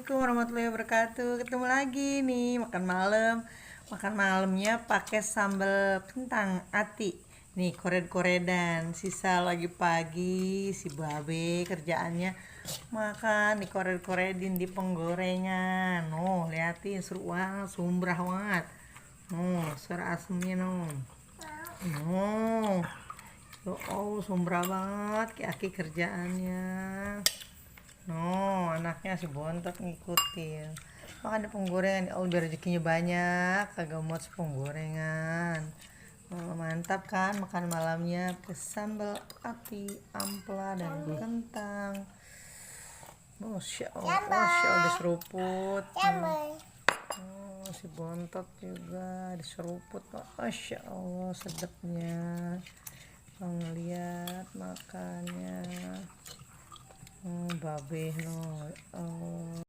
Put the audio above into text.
Assalamualaikum warahmatullahi wabarakatuh. Ketemu lagi nih makan malam. Makan malamnya pakai sambal kentang ati. Nih kored-koredan. Sisa lagi pagi si babe kerjaannya makan dikored-koredin di penggorengan. Oh, liatin seru banget, sumbrah banget. Oh, suara asemnya noh. Oh, sumbrah banget kayak aki kerjaannya. No, anaknya si bontot ngikutin. Makan di penggorengan, oh biar rezekinya banyak, kagak muat penggorengan. Oh, mantap kan makan malamnya pakai sambal ati, ampela dan kentang. Masya Allah diseruput. Oh, si bontot juga diseruput. Masya Allah sedapnya. Kalau ngeliat makannya. Babe no. Oh.